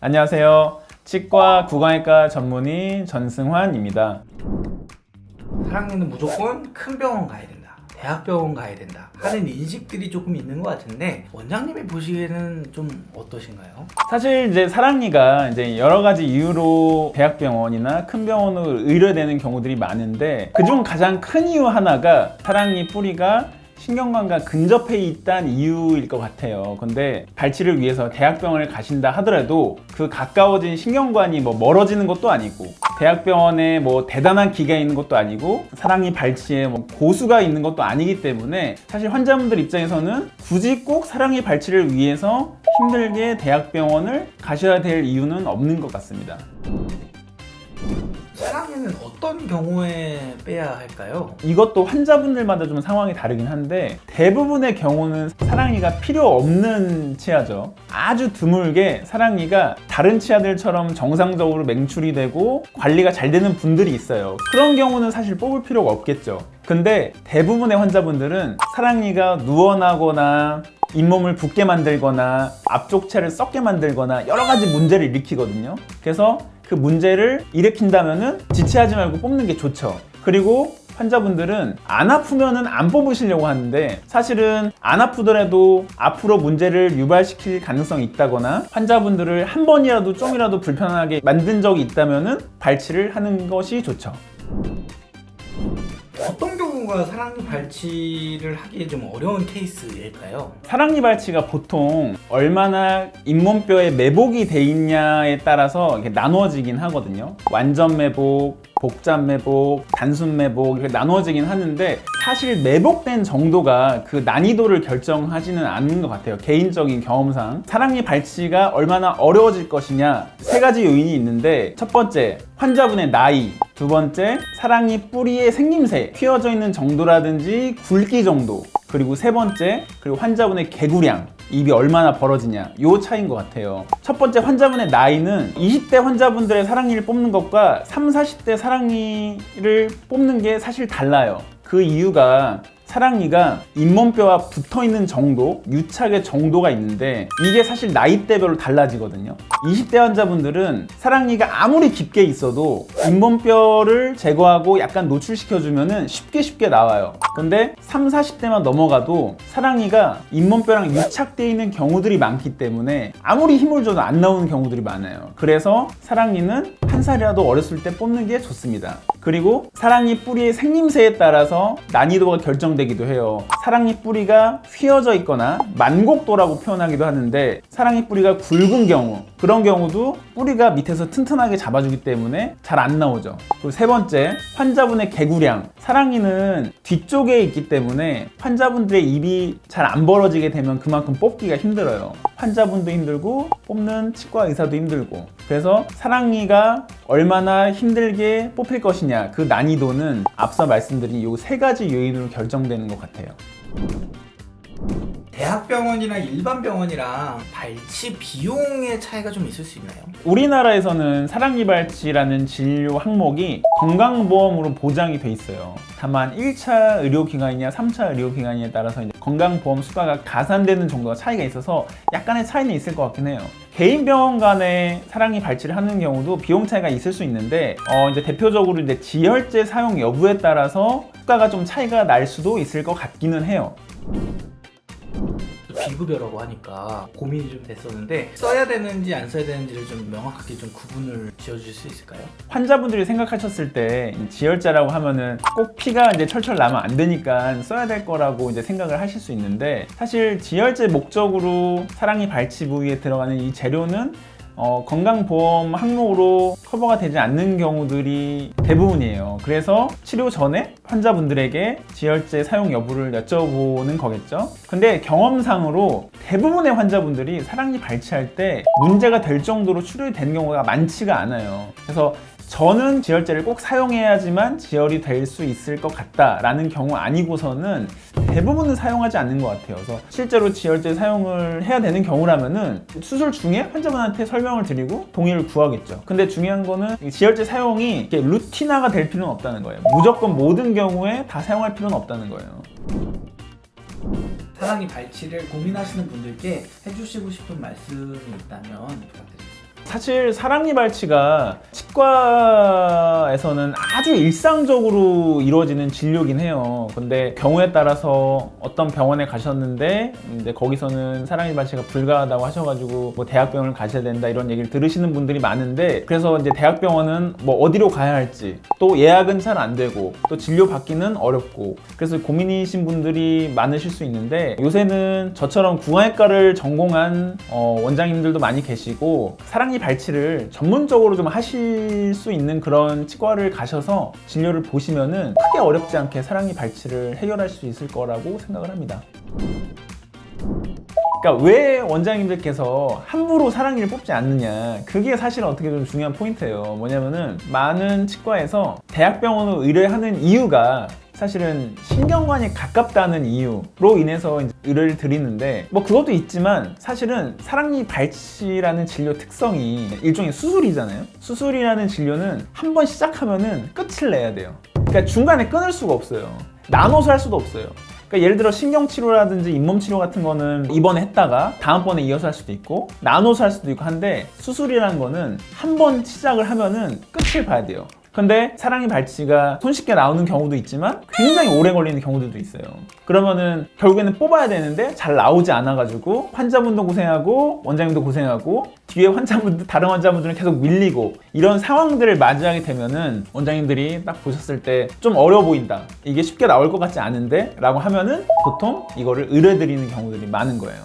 안녕하세요. 치과 구강외과 전문의 전승환입니다. 사랑니는 무조건 큰 병원 가야 된다, 대학병원 가야 된다 하는 인식들이 조금 있는 것 같은데 원장님이 보시기에는 좀 어떠신가요? 사실 이제 사랑니가 이제 여러 가지 이유로 대학병원이나 큰 병원으로 의뢰되는 경우들이 많은데 그중 가장 큰 이유 하나가 사랑니 뿌리가 신경관과 근접해 있다는 이유일 것 같아요. 근데 발치를 위해서 대학병원을 가신다 하더라도 그 가까워진 신경관이 멀어지는 것도 아니고 대학병원에 대단한 기계가 있는 것도 아니고 사랑니 발치에 고수가 있는 것도 아니기 때문에 사실 환자분들 입장에서는 굳이 꼭 사랑니 발치를 위해서 힘들게 대학병원을 가셔야 될 이유는 없는 것 같습니다. 사랑니는 어떤 경우에 빼야 할까요? 이것도 환자분들마다 좀 상황이 다르긴 한데 대부분의 경우는 사랑니가 필요 없는 치아죠. 아주 드물게 사랑니가 다른 치아들처럼 정상적으로 맹출이 되고 관리가 잘 되는 분들이 있어요. 그런 경우는 사실 뽑을 필요가 없겠죠. 근데 대부분의 환자분들은 사랑니가 누워나거나 잇몸을 붓게 만들거나 앞쪽 치아를 썩게 만들거나 여러 가지 문제를 일으키거든요. 그래서 그 문제를 일으킨다면은 지체하지 말고 뽑는 게 좋죠. 그리고 환자분들은 안 아프면은 안 뽑으시려고 하는데 사실은 안 아프더라도 앞으로 문제를 유발시킬 가능성이 있다거나 환자분들을 한 번이라도 좀이라도 불편하게 만든 적이 있다면은 발치를 하는 것이 좋죠. 어떤 경우가 사랑니 발치를 하기에 좀 어려운 케이스일까요? 사랑니 발치가 보통 얼마나 잇몸뼈에 매복이 돼 있냐에 따라서 이렇게 나누어지긴 하거든요. 완전 매복, 복잡 매복, 단순 매복 이렇게 나누어지긴 하는데 사실 매복된 정도가 그 난이도를 결정하지는 않는 것 같아요. 개인적인 경험상 사랑니 발치가 얼마나 어려워질 것이냐 세 가지 요인이 있는데 첫 번째 환자분의 나이, 두 번째 사랑니 뿌리의 생김새, 휘어져 있는 정도라든지 굵기 정도, 그리고 세 번째 그리고 환자분의 개구량, 입이 얼마나 벌어지냐 요 차이인 것 같아요. 첫 번째 환자분의 나이는 20대 환자분들의 사랑니를 뽑는 것과 30, 40대 사랑니를 뽑는 게 사실 달라요. 그 이유가 사랑니가 잇몸뼈와 붙어있는 정도, 유착의 정도가 있는데 이게 사실 나이대별로 달라지거든요. 20대 환자분들은 사랑니가 아무리 깊게 있어도 잇몸뼈를 제거하고 약간 노출시켜주면 쉽게 나와요. 근데 30, 40대만 넘어가도 사랑니가 잇몸뼈랑 유착되어 있는 경우들이 많기 때문에 아무리 힘을 줘도 안 나오는 경우들이 많아요. 그래서 사랑니는 한 살이라도 어렸을 때 뽑는 게 좋습니다. 그리고 사랑니 뿌리의 생김새에 따라서 난이도가 결정되기도 해요. 사랑니 뿌리가 휘어져 있거나 만곡도라고 표현하기도 하는데 사랑니 뿌리가 굵은 경우, 그런 경우도 뿌리가 밑에서 튼튼하게 잡아주기 때문에 잘 안 나오죠. 그리고 세 번째, 환자분의 개구량. 사랑니는 뒤쪽에 있기 때문에 환자분들의 입이 잘 안 벌어지게 되면 그만큼 뽑기가 힘들어요. 환자분도 힘들고 뽑는 치과 의사도 힘들고. 그래서 사랑니가 얼마나 힘들게 뽑힐 것이냐 그 난이도는 앞서 말씀드린 이 세 가지 요인으로 결정되는 것 같아요. 대학병원이랑 일반 병원이랑 발치 비용의 차이가 좀 있을 수 있나요? 우리나라에서는 사랑니 발치라는 진료 항목이 건강보험으로 보장이 돼 있어요. 다만 1차 의료기관이냐 3차 의료기관에 따라서 이제 건강보험 수가가 가산되는 정도가 차이가 있어서 약간의 차이는 있을 것 같긴 해요. 개인 병원 간에 사랑니 발치를 하는 경우도 비용 차이가 있을 수 있는데 이제 대표적으로 이제 지혈제 사용 여부에 따라서 수가가 좀 차이가 날 수도 있을 것 같기는 해요. 비급여라고 하니까 고민이 좀 됐었는데 써야 되는지 안 써야 되는지를 좀 명확하게 좀 구분을 지어주실 수 있을까요? 환자분들이 생각하셨을 때 지혈제라고 하면은 꼭 피가 이제 철철 나면 안 되니까 써야 될 거라고 이제 생각을 하실 수 있는데 사실 지혈제 목적으로 사랑니 발치 부위에 들어가는 이 재료는 건강보험 항목으로 커버가 되지 않는 경우들이 대부분이에요. 그래서 치료 전에 환자분들에게 지혈제 사용 여부를 여쭤보는 거겠죠. 근데 경험상으로 대부분의 환자분들이 사랑니 발치할 때 문제가 될 정도로 출혈이 되는 경우가 많지가 않아요. 그래서 저는 지혈제를 꼭 사용해야지만 지혈이 될 수 있을 것 같다라는 경우 아니고서는 대부분은 사용하지 않는 것 같아요. 그래서 실제로 지혈제 사용을 해야 되는 경우라면은 수술 중에 환자분한테 설명을 드리고 동의를 구하겠죠. 근데 중요한 거는 지혈제 사용이 이렇게 루틴화가 될 필요는 없다는 거예요. 무조건 모든 경우에 다 사용할 필요는 없다는 거예요. 사랑니 발치를 고민하시는 분들께 해주시고 싶은 말씀이 있다면 부탁드리겠습니다. 사실 사랑니 발치가 치과에서는 아주 일상적으로 이루어지는 진료긴 해요. 근데 경우에 따라서 어떤 병원에 가셨는데 이제 거기서는 사랑니 발치가 불가하다고 하셔가지고 뭐 대학병원을 가셔야 된다 이런 얘기를 들으시는 분들이 많은데, 그래서 이제 대학병원은 뭐 어디로 가야 할지, 또 예약은 잘 안 되고 또 진료 받기는 어렵고, 그래서 고민이신 분들이 많으실 수 있는데, 요새는 저처럼 구강외과를 전공한 원장님들도 많이 계시고 사랑니 발치를 전문적으로 좀 하실 수 있는 그런 치과를 가셔서 진료를 보시면은 크게 어렵지 않게 사랑니 발치를 해결할 수 있을 거라고 생각을 합니다. 그러니까 왜 원장님들께서 함부로 사랑니를 뽑지 않느냐, 그게 사실 어떻게 좀 중요한 포인트예요. 뭐냐면은 많은 치과에서 대학병원으로 의뢰하는 이유가 사실은 신경관이 가깝다는 이유로 인해서 이제 의뢰를 드리는데, 뭐 그것도 있지만 사실은 사랑니 발치라는 진료 특성이 일종의 수술이잖아요. 수술이라는 진료는 한 번 시작하면은 끝을 내야 돼요. 그러니까 중간에 끊을 수가 없어요. 나눠서 할 수도 없어요. 그러니까 예를 들어 신경치료라든지 잇몸치료 같은 거는 이번에 했다가 다음번에 이어서 할 수도 있고 나눠서 할 수도 있고 한데, 수술이라는 거는 한 번 시작을 하면은 끝을 봐야 돼요. 근데 사랑니 발치가 손쉽게 나오는 경우도 있지만 굉장히 오래 걸리는 경우들도 있어요. 그러면은 결국에는 뽑아야 되는데 잘 나오지 않아가지고 환자분도 고생하고 원장님도 고생하고 뒤에 다른 환자분들은 계속 밀리고, 이런 상황들을 맞이하게 되면은 원장님들이 딱 보셨을 때 좀 어려워 보인다, 이게 쉽게 나올 것 같지 않은데 라고 하면은 보통 이거를 의뢰드리는 경우들이 많은 거예요.